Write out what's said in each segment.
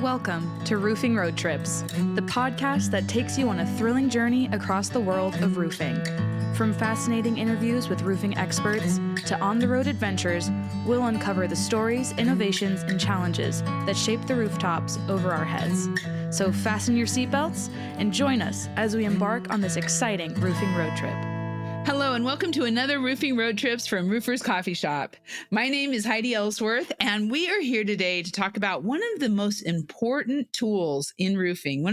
Welcome to Roofing Road Trips, the podcast that takes you on a thrilling journey across the world of roofing. From fascinating interviews with roofing experts to on-the-road adventures, we'll uncover the stories, innovations, and challenges that shape the rooftops over our heads. So fasten your seatbelts and join us as we embark on this exciting roofing road trip. Hello and welcome to another Roofing Road Trips from Roofers Coffee Shop. My name is Heidi Ellsworth, and we are here today to talk about one of the most important tools in roofing,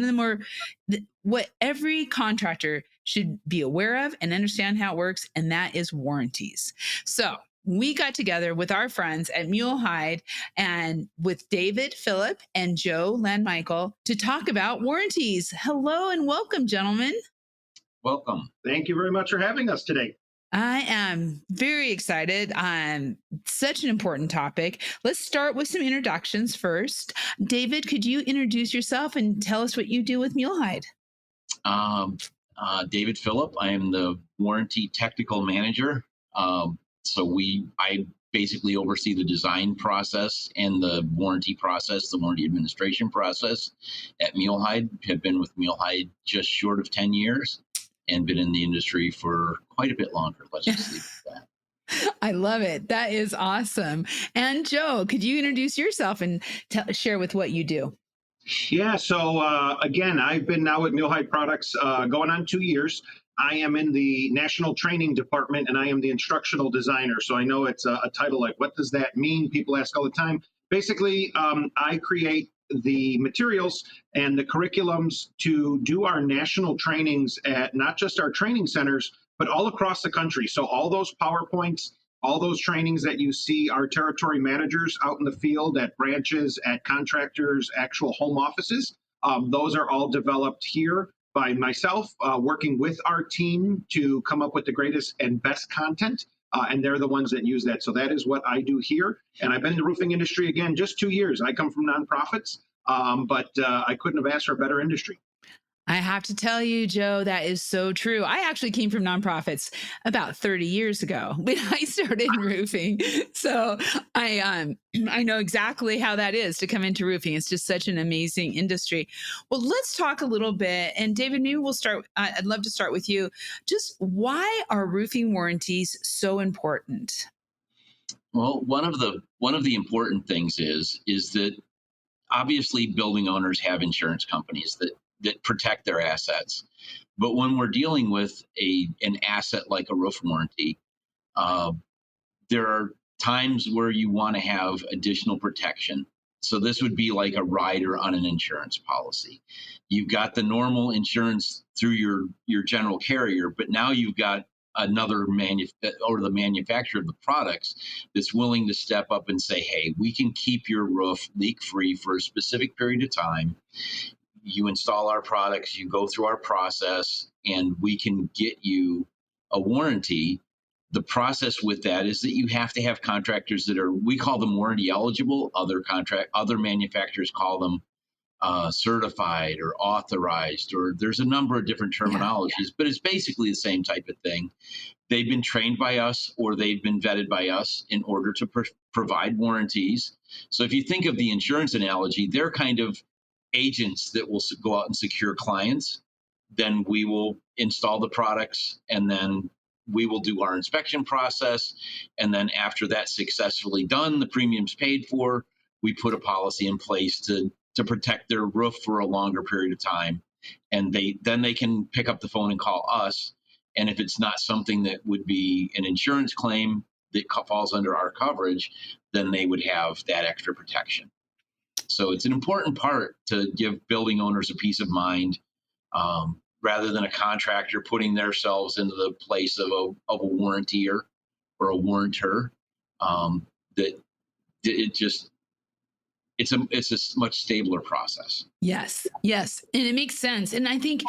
what every contractor should be aware of and understand how it works, and that is warranties. So we got together with our friends at Mule-Hide and with David, Phillip, and Joe Landmichl to talk about warranties. Hello and welcome, gentlemen. Welcome. Thank you very much for having us today. I am very excited on such an important topic. Let's start with some introductions first. David, could you introduce yourself and tell us what you do with Mule-Hide? David Phillip. I am the warranty technical manager. I basically oversee the design process and the warranty process, the warranty administration process at Mule-Hide. Have been with Mule-Hide just short of 10 years. And been in the industry for quite a bit longer. Let's just leave it at that. I love it. That is awesome. And Joe, could you introduce yourself and share with what you do? Yeah, so again, I've been now at Mule-Hide Products going on 2 years. I am in the national training department and I am the instructional designer. So I know it's a title like, what does that mean? People ask all the time. Basically, I create the materials and the curriculums to do our national trainings at not just our training centers, but all across the country. So all those PowerPoints, all those trainings that you see our territory managers out in the field at branches, at contractors, actual home offices, those are all developed here by myself, working with our team to come up with the greatest and best content. And they're the ones that use that. So that is what I do here. And I've been in the roofing industry, again, just 2 years. I come from nonprofits, but I couldn't have asked for a better industry. I have to tell you, Joe, that is so true. I actually came from nonprofits about 30 years ago when I started in roofing. So I know exactly how that is to come into roofing. It's just such an amazing industry. Well, let's talk a little bit. And David, maybe we'll start. I'd love to start with you. Just why are roofing warranties so important? Well, one of the important things is that obviously building owners have insurance companies that protect their assets. But when we're dealing with an asset like a roof warranty, there are times where you want to have additional protection. So this would be like a rider on an insurance policy. You've got the normal insurance through your general carrier, but now you've got another the manufacturer of the products that's willing to step up and say, hey, we can keep your roof leak-free for a specific period of time. You install our products, you go through our process, and we can get you a warranty. The process with that is that you have to have contractors that we call them warranty eligible. Other manufacturers call them certified or authorized, or there's a number of different terminologies, but it's basically the same type of thing. They've been trained by us or they've been vetted by us in order to provide warranties. So if you think of the insurance analogy, they're kind of agents that will go out and secure clients. Then we will install the products, and then we will do our inspection process. And then after that's successfully done, the premium's paid for, we put a policy in place to protect their roof for a longer period of time. And then they can pick up the phone and call us. And if it's not something that would be an insurance claim that falls under our coverage, then they would have that extra protection. So it's an important part to give building owners a peace of mind, rather than a contractor putting themselves into the place of a warrantier or a warrantor. It's a much stabler process. Yes. And it makes sense. And I think,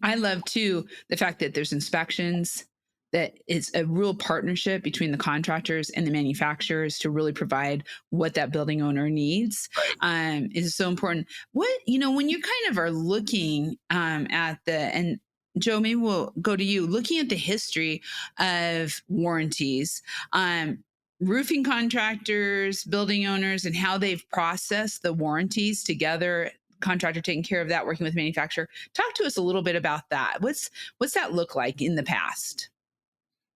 I love too the fact that there's inspections, that it's a real partnership between the contractors and the manufacturers to really provide what that building owner needs. Is so important. When you kind of are looking and Joe, maybe we'll go to you, looking at the history of warranties, roofing contractors, building owners, and how they've processed the warranties together. Contractor taking care of that, working with manufacturer. Talk to us a little bit about that. What's that look like in the past?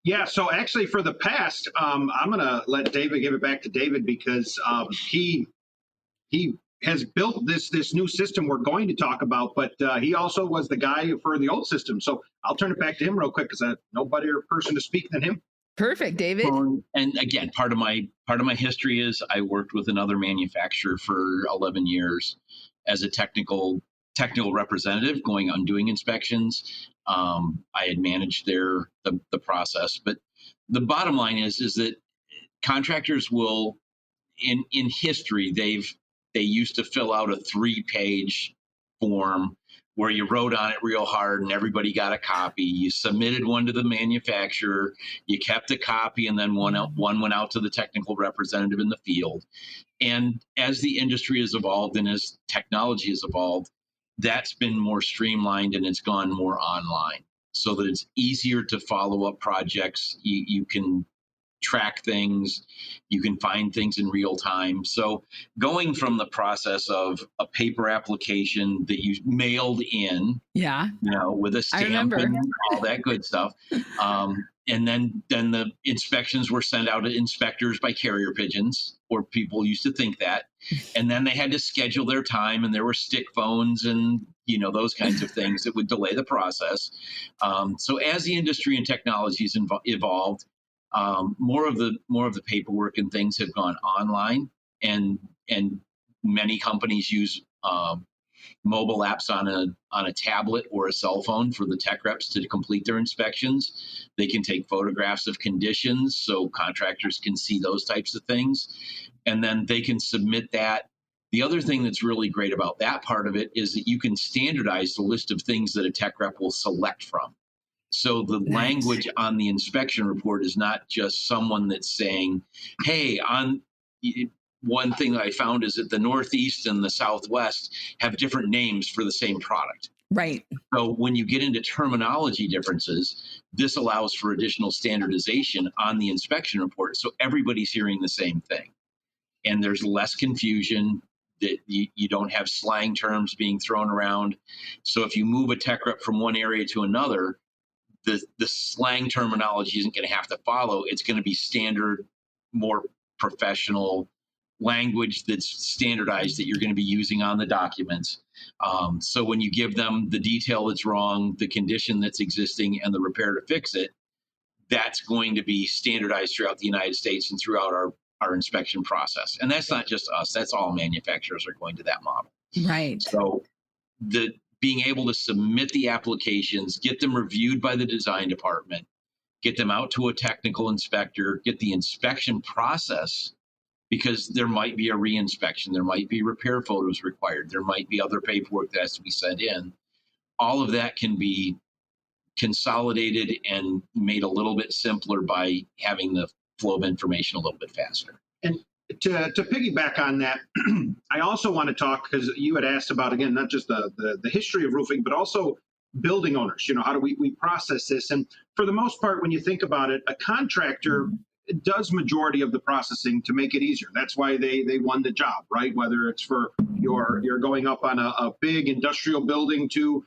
Yeah, so actually for the past, I'm going to let David give it back to David because he has built this new system we're going to talk about, but he also was the guy for the old system. So I'll turn it back to him real quick because I have no better person to speak than him. Perfect, David. And again, part of my history is I worked with another manufacturer for 11 years as a technical representative, going on doing inspections. I had managed the process, but the bottom line is that contractors will, in history, they used to fill out a 3-page form where you wrote on it real hard and everybody got a copy. You submitted one to the manufacturer, you kept a copy, and then one went out to the technical representative in the field. And as the industry has evolved and as technology has evolved, that's been more streamlined and it's gone more online so that it's easier to follow up projects. You can track things, you can find things in real time. So going from the process of a paper application that you mailed in, with a stamp and all that good stuff, and then the inspections were sent out to inspectors by carrier pigeons, or people used to think that, and then they had to schedule their time, and there were stick phones and those kinds of things that would delay the process. So as the industry and technologies evolved, more of the paperwork and things have gone online, and many companies use mobile apps on a tablet or a cell phone for the tech reps to complete their inspections. They can take photographs of conditions so contractors can see those types of things, and then they can submit that. The other thing that's really great about that part of it is that you can standardize the list of things that a tech rep will select from. So the language on the inspection report is not just someone that's saying, hey, one thing that I found is that the Northeast and the Southwest have different names for the same product. Right. So when you get into terminology differences, this allows for additional standardization on the inspection report. So everybody's hearing the same thing. And there's less confusion, that you don't have slang terms being thrown around. So if you move a tech rep from one area to another, the slang terminology isn't going to have to follow. It's going to be standard, more professional language that's standardized that you're going to be using on the documents. So when you give them the detail that's wrong, the condition that's existing, and the repair to fix it, that's going to be standardized throughout the United States and throughout our inspection process. And that's not just us. That's all manufacturers are going to that model. Right. So being able to submit the applications, get them reviewed by the design department, get them out to a technical inspector, get the inspection process, because there might be a re-inspection, there might be repair photos required, there might be other paperwork that has to be sent in. All of that can be consolidated and made a little bit simpler by having the flow of information a little bit faster. And to piggyback on that, I also want to talk, because you had asked about, again, not just the history of roofing, but also building owners. How do we process this? And for the most part, when you think about it, a contractor does majority of the processing to make it easier. That's why they won the job, right? Whether it's for you're going up on a big industrial building to,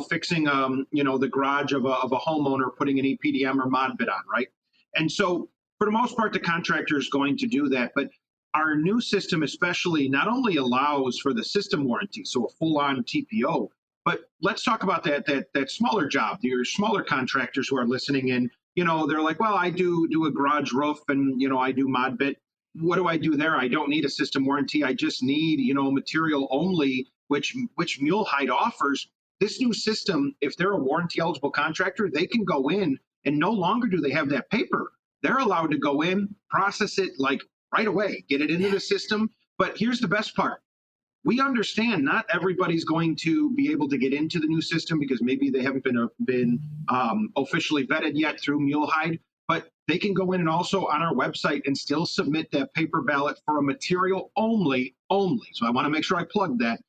fixing, the garage of a homeowner, putting an EPDM or mod bit on, right? And so for the most part, the contractor is going to do that. But our new system especially not only allows for the system warranty, so a full-on TPO, but let's talk about that smaller job, your smaller contractors who are listening in. They're like, well, I do a garage roof and, I do mod bit. What do I do there? I don't need a system warranty. I just need, material only, which Mule-Hide offers. This new system, if they're a warranty eligible contractor, they can go in and no longer do they have that paper. They're allowed to go in, process it like right away, get it into the system. But here's the best part. We understand not everybody's going to be able to get into the new system because maybe they haven't been officially vetted yet through Mule-Hide, but they can go in and also on our website and still submit that paper ballot for a material only. So I want to make sure I plug that,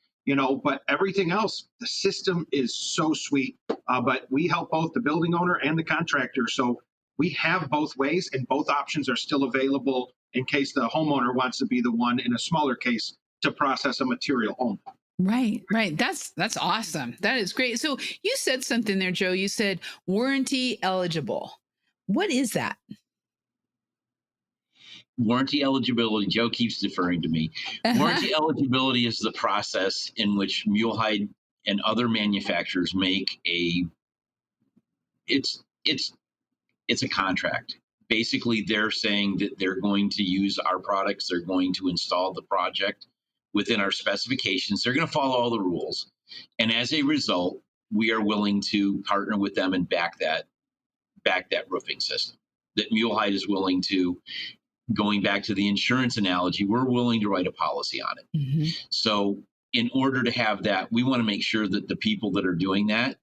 but everything else, the system is so sweet. But we help both the building owner and the contractor. So we have both ways, and both options are still available in case the homeowner wants to be the one in a smaller case to process a material only. Right, right. That's awesome. That is great. So you said something there, Joe. You said warranty eligible. What is that? Warranty eligibility, Joe keeps deferring to me. Warranty eligibility is the process in which Mule-Hide and other manufacturers make it's a contract. Basically, they're saying that they're going to use our products, they're going to install the project within our specifications, they're going to follow all the rules. And as a result, we are willing to partner with them and back that roofing system. That Mule-Hide is willing to, going back to the insurance analogy, we're willing to write a policy on it. Mm-hmm. So in order to have that, we want to make sure that the people that are doing that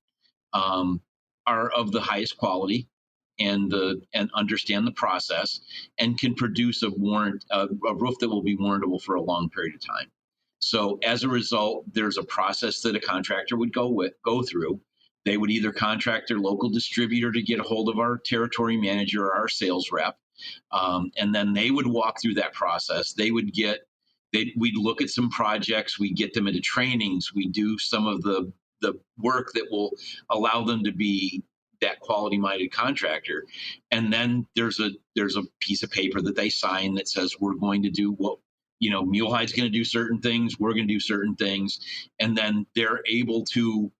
are of the highest quality and understand the process and can produce a roof that will be warrantable for a long period of time. So as a result, there's a process that a contractor would go through. They would either contract their local distributor to get a hold of our territory manager or our sales rep. And then they would walk through that process. We'd look at some projects, we get them into trainings, we do some of the work that will allow them to be that quality-minded contractor. And then there's a piece of paper that they sign that says we're going to do what, Mule-Hide's going to do certain things, we're going to do certain things, and then they're able to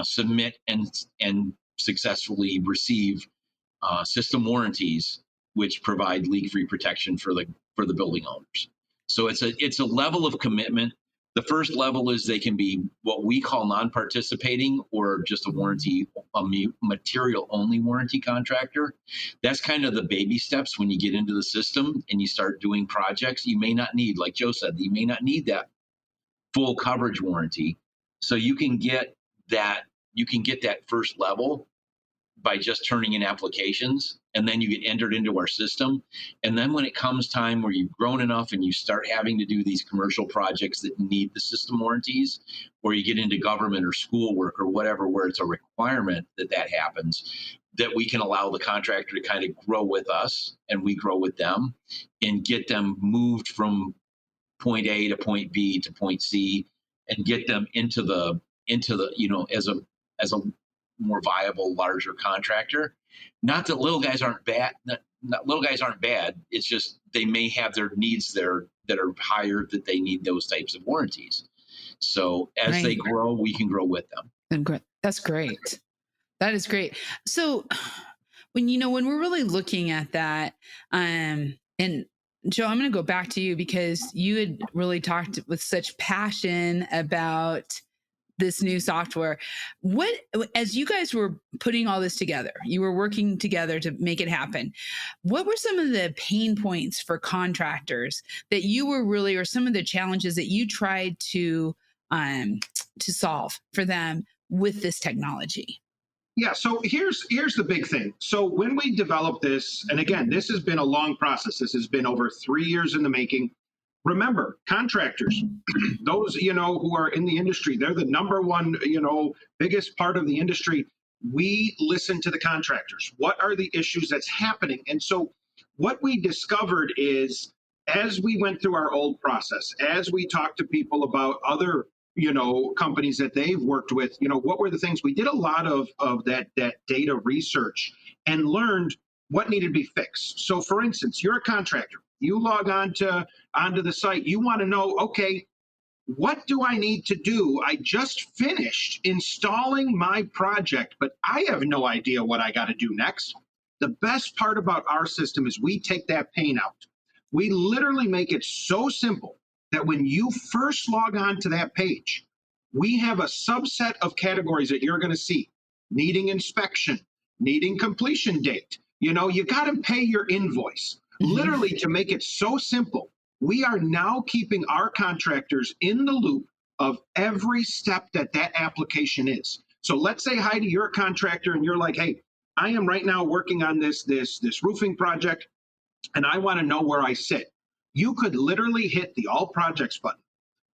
submit and successfully receive system warranties, which provide leak-free protection for the building owners. So it's a level of commitment. The first level is they can be what we call non-participating or just a material-only warranty contractor. That's kind of the baby steps when you get into the system and you start doing projects. You may not need, like Joe said, you may not need that full coverage warranty. So you can get that first level by just turning in applications, and then you get entered into our system. And then when it comes time where you've grown enough and you start having to do these commercial projects that need the system warranties, or you get into government or schoolwork or whatever, where it's a requirement that happens, that we can allow the contractor to kind of grow with us and we grow with them and get them moved from point A to point B to point C and get them into the as a more viable, larger contractor. Not that little guys aren't bad. Little guys aren't bad. It's just they may have their needs there that are higher, that they need those types of warranties. So as they grow, we can grow with them. That's great. That is great. So when we're really looking at that, and Joe, I'm going to go back to you because you had really talked with such passion about this new software. As you guys were putting all this together, you were working together to make it happen. What were some of the pain points for contractors that you were really, or some of the challenges that you tried to solve for them with this technology? Yeah, so here's the big thing. So when we developed this, and again, this has been a long process. This has been over 3 years in the making. Remember, contractors, those, who are in the industry, they're the number one, biggest part of the industry. We listen to the contractors. What are the issues that's happening? And so what we discovered is, as we went through our old process, as we talked to people about other, companies that they've worked with, what were the things? We did a lot of that data research and learned what needed to be fixed. So for instance, you're a contractor. You log onto the site. You want to know, okay, what do I need to do? I just finished installing my project, but I have no idea what I got to do next. The best part about our system is we take that pain out. We literally make it so simple that when you first log on to that page, we have a subset of categories that you're going to see: needing inspection, needing completion date. You got to pay your invoice. Literally, to make it so simple, we are now keeping our contractors in the loop of every step that application is. So let's say, Heidi, you're a contractor and you're like, hey, I am right now working on this roofing project and I want to know where I sit. You could literally hit the All Projects button,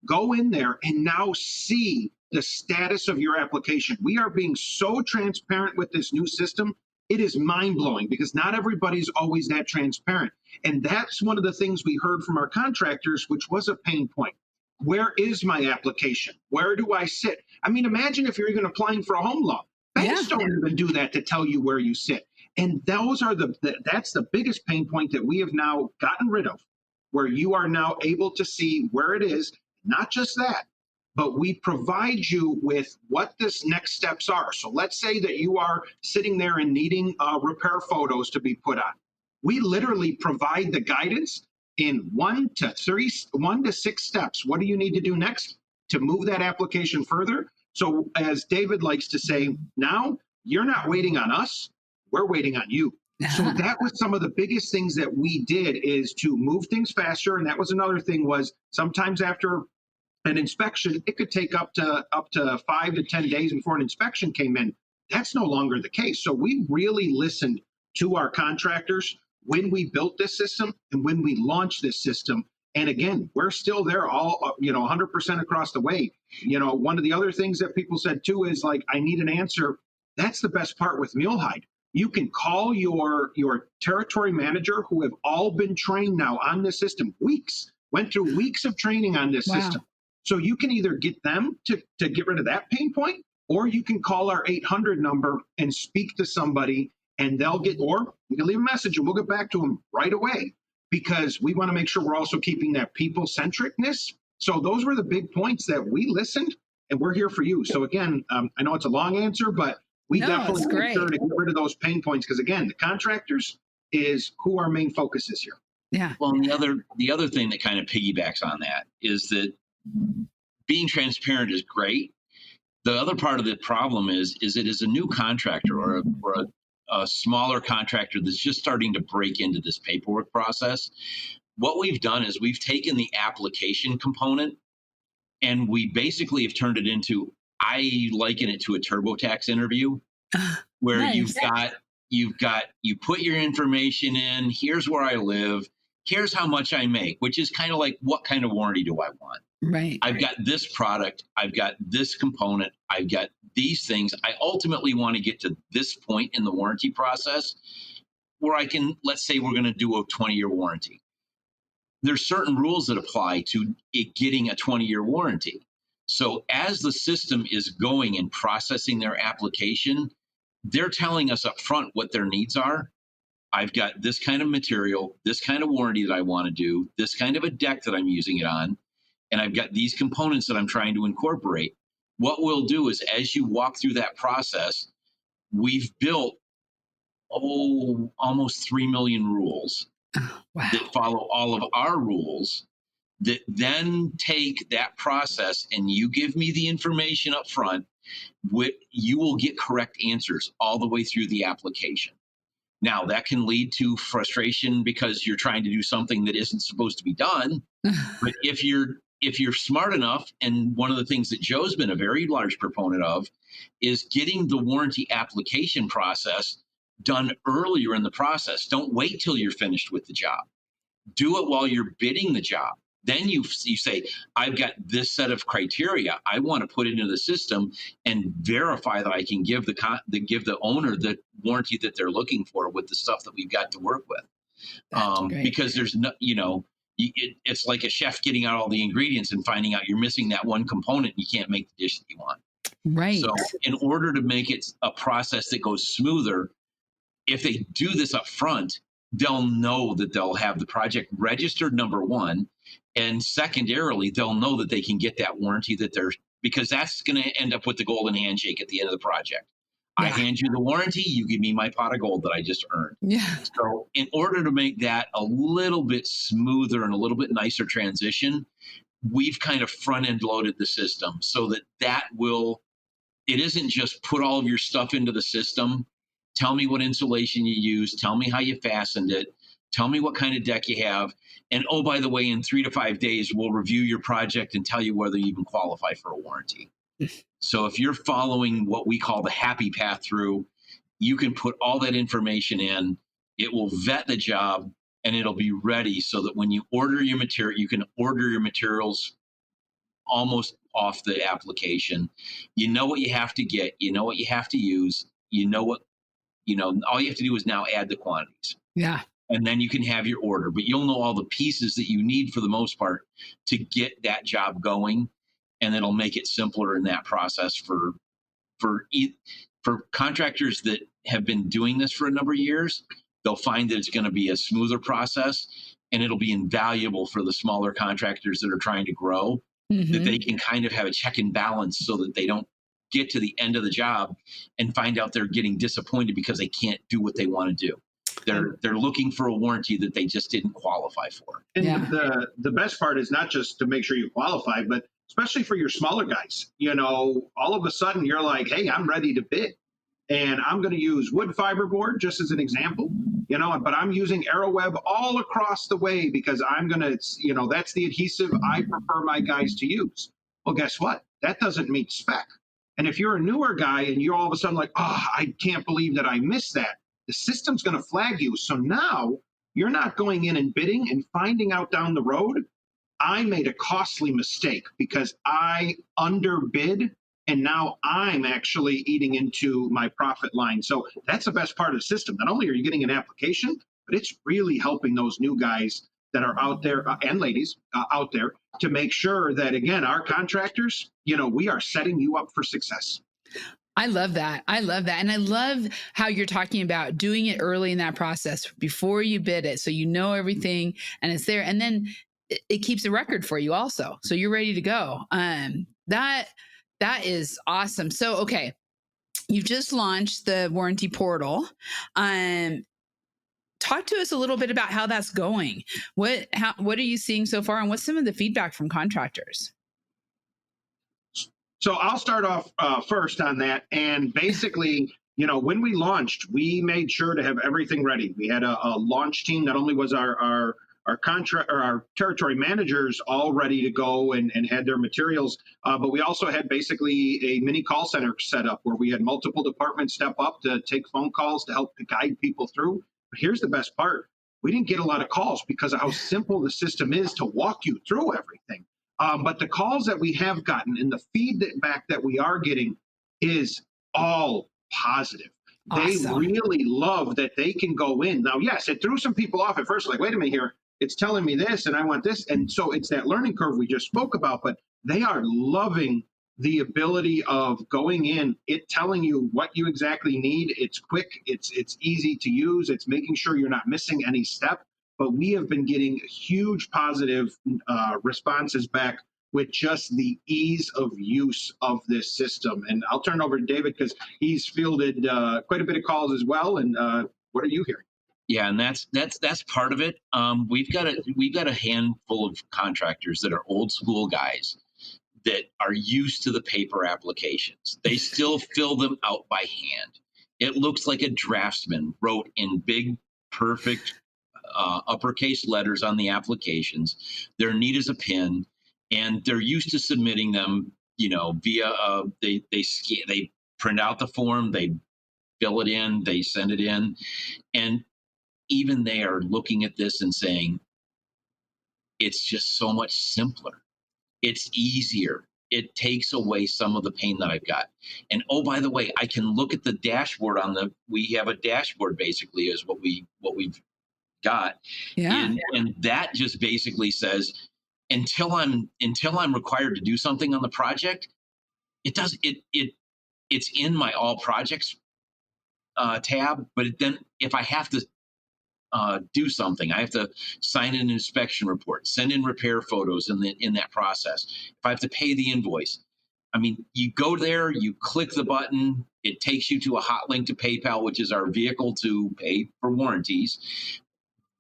go in there and now see the status of your application. We are being so transparent with this new system it is mind-blowing because not everybody's always that transparent. And that's one of the things we heard from our contractors, which was a pain point. Where is my application? Where do I sit? I mean, imagine if you're even applying for a home loan. Banks don't even do that to tell you where you sit. And those are that's the biggest pain point that we have now gotten rid of, where you are now able to see where it is. Not just that, but we provide you with what this next steps are. So let's say that you are sitting there and needing repair photos to be put on. We literally provide the guidance in 1 to 6 steps. What do you need to do next to move that application further? So as David likes to say, now you're not waiting on us, we're waiting on you. So that was some of the biggest things that we did, is to move things faster. And that was another thing, was sometimes after an inspection, it could take up to 5 to 10 days before an inspection came in. That's no longer the case. So we really listened to our contractors when we built this system and when we launched this system. And again, we're still there, all 100% across the way. One of the other things that people said too is like, I need an answer. That's the best part with Mule-Hide. You can call your territory manager, who have all been trained now on this system, went through weeks of training on this system. So you can either get them to get rid of that pain point, or you can call our 800 number and speak to somebody, and or you can leave a message and we'll get back to them right away, because we want to make sure we're also keeping that people-centricness. So those were the big points that we listened, and we're here for you. So again, I know it's a long answer, but we definitely make sure to get rid of those pain points, because again, the contractors is who our main focus is here. Yeah. Well, and the other thing that kind of piggybacks on that is that being transparent is great. The other part of the problem is it is a new contractor or a smaller contractor that's just starting to break into this paperwork process. What we've done is we've taken the application component and we basically have turned it into, I liken it to a TurboTax interview, where Nice. you put your information in, here's where I live, here's how much I make, which is kind of like, what kind of warranty do I want? Right. I've got this product, I've got this component, I've got these things. I ultimately want to get to this point in the warranty process where I can, let's say we're going to do a 20-year warranty. There's certain rules that apply to it getting a 20-year warranty. So as the system is going and processing their application, they're telling us up front what their needs are. I've got this kind of material, this kind of warranty that I want to do, this kind of a deck that I'm using it on, and I've got these components that I'm trying to incorporate. What we'll do is, as you walk through that process, we've built almost 3 million rules that follow all of our rules, that then take that process, and you give me the information up front, you will get correct answers all the way through the application. Now, that can lead to frustration because you're trying to do something that isn't supposed to be done. But if you're smart enough, and one of the things that Joe's been a very large proponent of is getting the warranty application process done earlier in the process. Don't wait till you're finished with the job. Do it while you're bidding the job. Then you say, I've got this set of criteria. I want to put it into the system and verify that I can give the owner the warranty that they're looking for with the stuff that we've got to work with. Because there's no, it's like a chef getting out all the ingredients and finding out you're missing that one component. You can't make the dish that you want. Right. So in order to make it a process that goes smoother, if they do this up front, they'll know that they'll have the project registered, number one, and secondarily, they'll know that they can get that warranty because that's going to end up with the golden handshake at the end of the project. Yeah. I hand you the warranty, you give me my pot of gold that I just earned. Yeah. So in order to make that a little bit smoother and a little bit nicer transition, we've kind of front-end loaded the system so that it isn't just put all of your stuff into the system. Tell me what insulation you use. Tell me how you fastened it. Tell me what kind of deck you have. And oh, by the way, in 3 to 5 days, we'll review your project and tell you whether you even qualify for a warranty. So if you're following what we call the happy path through, you can put all that information in. It will vet the job and it'll be ready so that when you order your material, you can order your materials almost off the application. You know what you have to get. You know what you have to use. You know what all you have to do is now add the quantities. Yeah. And then you can have your order, but you'll know all the pieces that you need for the most part to get that job going. And it'll make it simpler in that process for contractors that have been doing this for a number of years. They'll find that it's going to be a smoother process, and it'll be invaluable for the smaller contractors that are trying to grow, that they can kind of have a check and balance so that they don't get to the end of the job and find out they're getting disappointed because they can't do what they want to do. They're looking for a warranty that they just didn't qualify for. And the best part is not just to make sure you qualify, but especially for your smaller guys, all of a sudden you're like, hey, I'm ready to bid. And I'm going to use wood fiber board just as an example, but I'm using AeroWeb all across the way because I'm going to, that's the adhesive I prefer my guys to use. Well, guess what? That doesn't meet spec. And if you're a newer guy and you're all of a sudden like, oh, I can't believe that I missed that, the system's going to flag you. So now you're not going in and bidding and finding out down the road, I made a costly mistake because I underbid, and now I'm actually eating into my profit line. So that's the best part of the system. Not only are you getting an application, but it's really helping those new guys that are out there and ladies out there to make sure that, again, our contractors, we are setting you up for success. I love that. And I love how you're talking about doing it early in that process before you bid it. So you know everything and it's there. And then it keeps a record for you also. So you're ready to go. That is awesome. So, okay. You've just launched the warranty portal. Talk to us a little bit about how that's going. What are you seeing so far? And what's some of the feedback from contractors? So I'll start off first on that. And basically, when we launched, we made sure to have everything ready. We had a launch team. Not only was our contract or our territory managers all ready to go and had their materials, but we also had basically a mini call center set up where we had multiple departments step up to take phone calls to help guide people through. But here's the best part. We didn't get a lot of calls because of how simple the system is to walk you through everything. But the calls that we have gotten and the feedback that we are getting is all positive. Awesome. They really love that they can go in. Now, yes, it threw some people off at first, like, wait a minute here, it's telling me this and I want this. And so it's that learning curve we just spoke about, but they are loving the ability of going in, it telling you what you exactly need. It's quick, it's easy to use, it's making sure you're not missing any step. But we have been getting huge positive responses back with just the ease of use of this system. And I'll turn it over to David because he's fielded quite a bit of calls as well. And what are you hearing? Yeah, and that's part of it. We've got a handful of contractors that are old school guys that are used to the paper applications. They still fill them out by hand. It looks like a draftsman wrote in big, perfect uppercase letters on the applications. They're neat as a pin, and they're used to submitting them, via they print out the form, they fill it in, they send it in, and even they are looking at this and saying, it's just so much simpler. It's easier. It takes away some of the pain that I've got. And oh, by the way, I can look at the dashboard we have a dashboard basically is what we've got. Yeah. And that just basically says, until I'm required to do something on the project, it's in my all projects tab. But then if I have to do something, I have to sign an inspection report, send in repair photos in that process. If I have to pay the invoice, I mean, you go there, you click the button, it takes you to a hot link to PayPal, which is our vehicle to pay for warranties.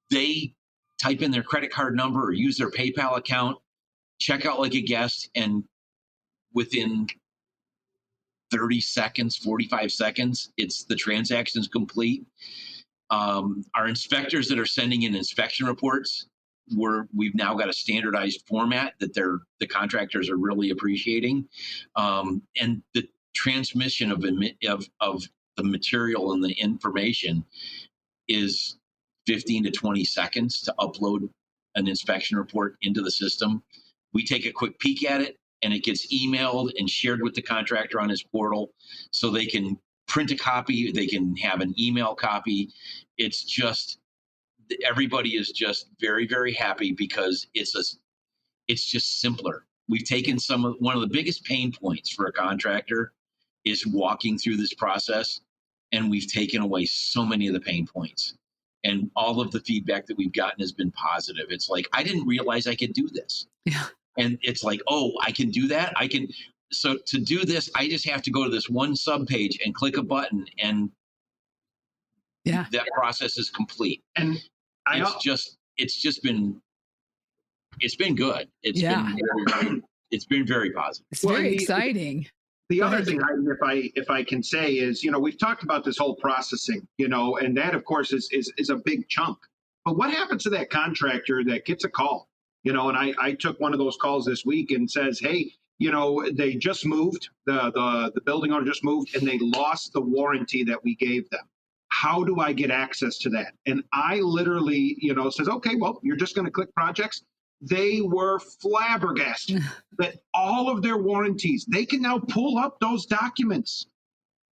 They type in their credit card number or use their PayPal account, check out like a guest, and within 30 seconds, 45 seconds, the transaction's complete. Our inspectors that are sending in inspection reports, we've now got a standardized format that the contractors are really appreciating. And the transmission of the material and the information is 15 to 20 seconds to upload an inspection report into the system. We take a quick peek at it, and it gets emailed and shared with the contractor on his portal so they can print a copy. They can have an email copy. It's just, everybody is just very, very happy because it's just simpler. We've taken one of the biggest pain points for a contractor is walking through this process, and we've taken away so many of the pain points. And all of the feedback that we've gotten has been positive. It's like, I didn't realize I could do this. Yeah. And it's like, oh, I can do that. So to do this, I just have to go to this one sub page and click a button, and that process is complete. And it's been good. It's been very positive. It's very exciting. The other thing, if I can say, is, we've talked about this whole processing, and that, of course, is a big chunk. But what happens to that contractor that gets a call? And I took one of those calls this week and says, hey, they just moved, the building owner just moved, and they lost the warranty that we gave them. How do I get access to that? And I literally, says, okay, well, you're just going to click projects. They were flabbergasted that all of their warranties, they can now pull up those documents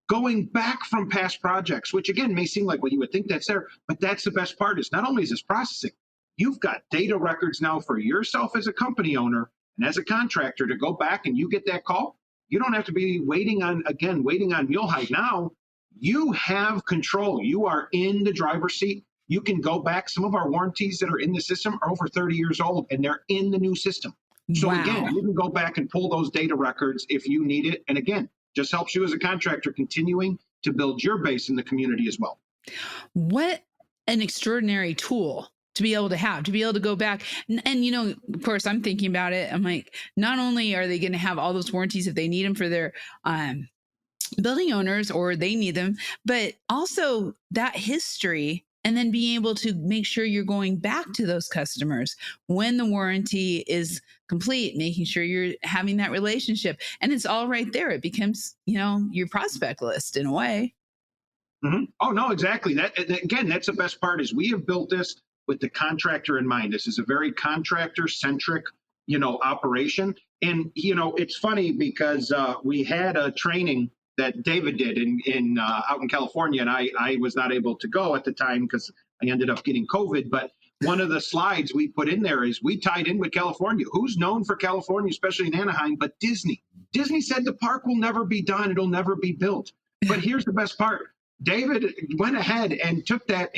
going back from past projects, which again may seem like, well, you would think that's there, but that's the best part. Is not only is this processing, you've got data records now for yourself as a company owner and as a contractor to go back, and you get that call. You don't have to be waiting on Mule-Hide. Now you have control. You are in the driver's seat. You can go back. Some of our warranties that are in the system are over 30 years old, and they're in the new system. So again, you can go back and pull those data records if you need it. And again, just helps you as a contractor continuing to build your base in the community as well. What an extraordinary tool to be able to go back. And of course, I'm thinking about it. I'm like, not only are they going to have all those warranties if they need them for their building owners, or they need them, but also that history. And then being able to make sure you're going back to those customers when the warranty is complete, making sure you're having that relationship. And it's all right there. It becomes, your prospect list in a way. Mm-hmm. Oh, no, exactly. Again, that's the best part, is we have built this with the contractor in mind. This is a very contractor-centric, operation. And, it's funny because we had a training that David did in out in California, and I was not able to go at the time because I ended up getting COVID. But one of the slides we put in there is we tied in with California. Who's known for California, especially in Anaheim, but Disney. Disney said the park will never be done. It'll never be built. But here's the best part. David went ahead and took that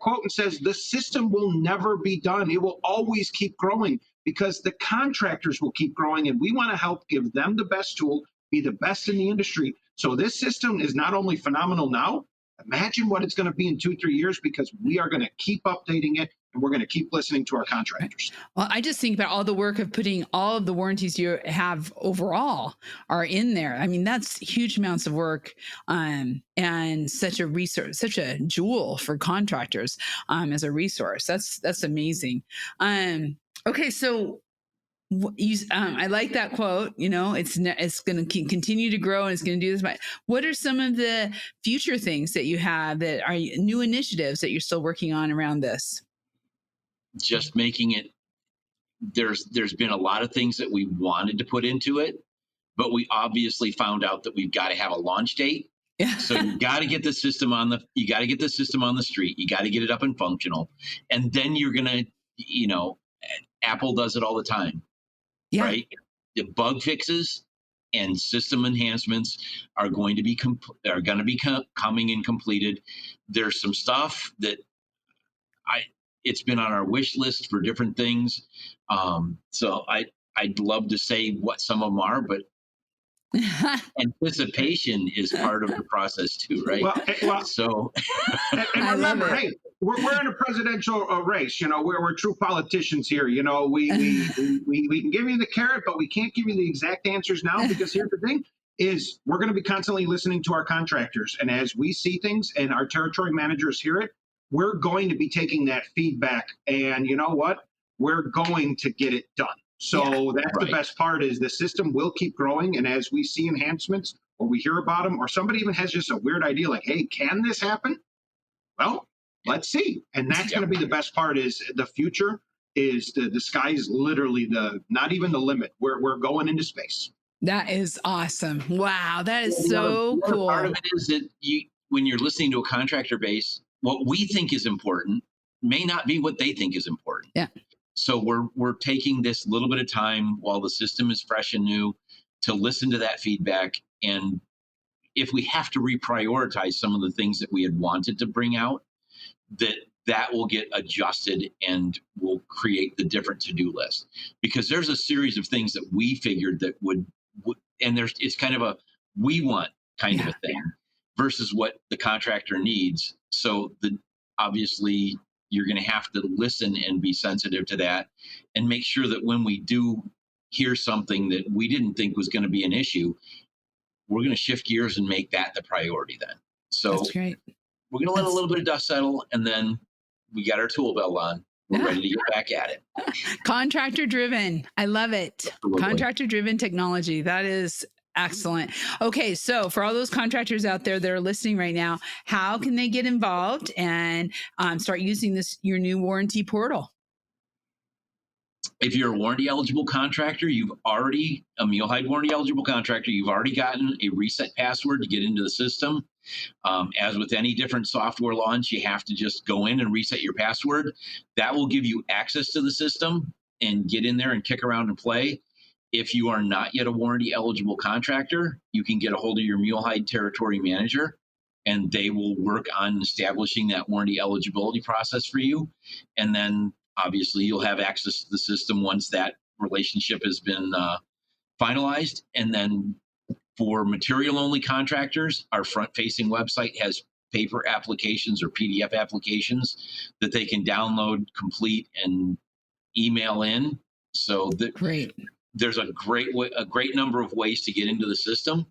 quote and says, the system will never be done. It will always keep growing because the contractors will keep growing, and we want to help give them the best tool, be the best in the industry. So this system is not only phenomenal now, imagine what it's going to be in 2-3 years, because we are going to keep updating it, and we're going to keep listening to our contractors. Well, I just think about all the work of putting all of the warranties you have overall are in there. I mean, that's huge amounts of work, and such a resource, such a jewel for contractors as a resource. That's amazing. Okay, so I like that quote. It's going to continue to grow, and it's going to do this. But what are some of the future things that you have that are new initiatives that you're still working on around this? Just making it. There's been a lot of things that we wanted to put into it, but we obviously found out that we've got to have a launch date. Yeah. So you got to get the system on the street. You got to get it up and functional, and then you're gonna, Apple does it all the time. Yeah. Right? The bug fixes and system enhancements are going to be coming and completed. There's some stuff that it's been on our wish list for different things. So I'd love to say what some of them are, but anticipation is part of the process too, right? Well, so and remember, hey, we're in a presidential race. We're true politicians here. We can give you the carrot, but we can't give you the exact answers now, because here's the thing: is we're going to be constantly listening to our contractors, and as we see things and our territory managers hear it, we're going to be taking that feedback, and you know what? We're going to get it done. So that's right. The best part is the system will keep growing. And as we see enhancements, or we hear about them, or somebody even has just a weird idea like, hey, can this happen? Well, let's see. And that's going to be the best part, is the future is the sky is literally not even the limit. We're going into space. That is awesome. Wow. That is The other so cool. part of it is that when you're listening to a contractor base, what we think is important may not be what they think is important. Yeah. So we're taking this little bit of time while the system is fresh and new to listen to that feedback. And if we have to reprioritize some of the things that we had wanted to bring out, that will get adjusted and will create the different to-do list. Because there's a series of things that we figured that would and it's kind of a we want kind of a thing versus what the contractor needs. So obviously you're going to have to listen and be sensitive to that and make sure that when we do hear something that we didn't think was going to be an issue, we're going to shift gears and make that the priority then. So that's great. We're going to let a little bit of dust settle, and then we got our tool belt on. We're ready to get back at it. Contractor driven. I love it. Absolutely. Contractor driven technology. That is excellent. Okay. So for all those contractors out there that are listening right now, how can they get involved and start using your new warranty portal? If you're a warranty eligible contractor, a Mule-Hide warranty eligible contractor, you've already gotten a reset password to get into the system. As with any different software launch, you have to just go in and reset your password. That will give you access to the system and get in there and kick around and play. If you are not yet a warranty eligible contractor, you can get a hold of your Mule-Hide territory manager, and they will work on establishing that warranty eligibility process for you. And then obviously you'll have access to the system once that relationship has been finalized. And then for material only contractors, our front facing website has paper applications or PDF applications that they can download, complete, and email in. So Great. There's a great number of ways to get into the system.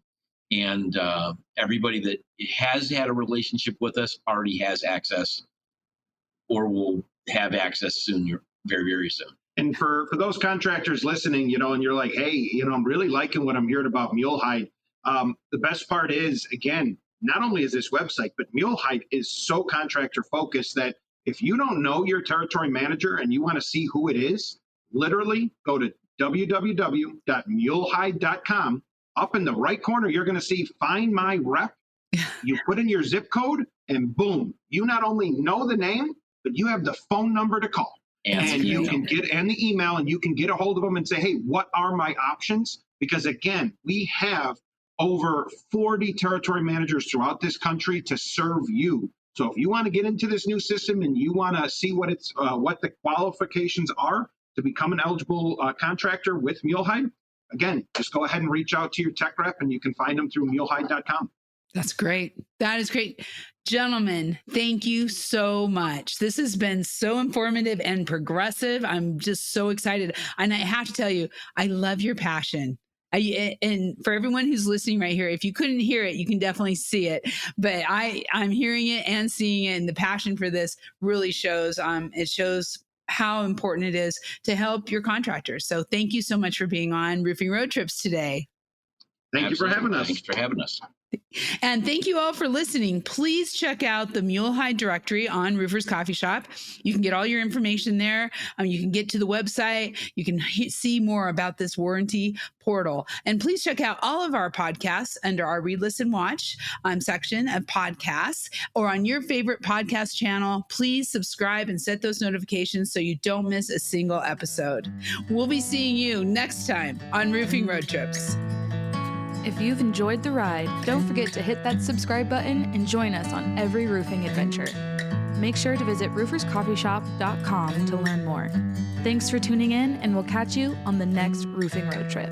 And everybody that has had a relationship with us already has access or will have access soon, very, very soon. And for those contractors listening, and you're like, hey, I'm really liking what I'm hearing about Mule-Hide. The best part is, again, not only is this website, but Mule-Hide is so contractor focused that if you don't know your territory manager and you want to see who it is, literally go to www.mulehide.com. Up in the right corner, you're going to see Find My Rep. You put in your zip code and boom, you not only know the name, but you have the phone number to call. And you can get and the email, and you can get a hold of them and say, hey, what are my options? Because again, we have over 40 territory managers throughout this country to serve you. So if you want to get into this new system and you want to see what the qualifications are to become an eligible contractor with Mule-Hide, again, just go ahead and reach out to your tech rep, and you can find them through mulehide.com. That's great. That is great. Gentlemen, thank you so much. This has been so informative and progressive. I'm just so excited. And I have to tell you, I love your passion. And for everyone who's listening right here, if you couldn't hear it, you can definitely see it. But I'm hearing it and seeing it, and the passion for this really shows. It shows how important it is to help your contractors. So thank you so much for being on Roofing Road Trips today. Thank you for having us. Thanks for having us. And thank you all for listening. Please check out the Mule-Hide directory on Roofers Coffee Shop. You can get all your information there. You can get to the website. You can see more about this warranty portal. And please check out all of our podcasts under our Read, Listen, Watch section of podcasts, or on your favorite podcast channel. Please subscribe and set those notifications so you don't miss a single episode. We'll be seeing you next time on Roofing Road Trips. If you've enjoyed the ride, don't forget to hit that subscribe button and join us on every roofing adventure. Make sure to visit rooferscoffeeshop.com to learn more. Thanks for tuning in, and we'll catch you on the next Roofing Road Trip.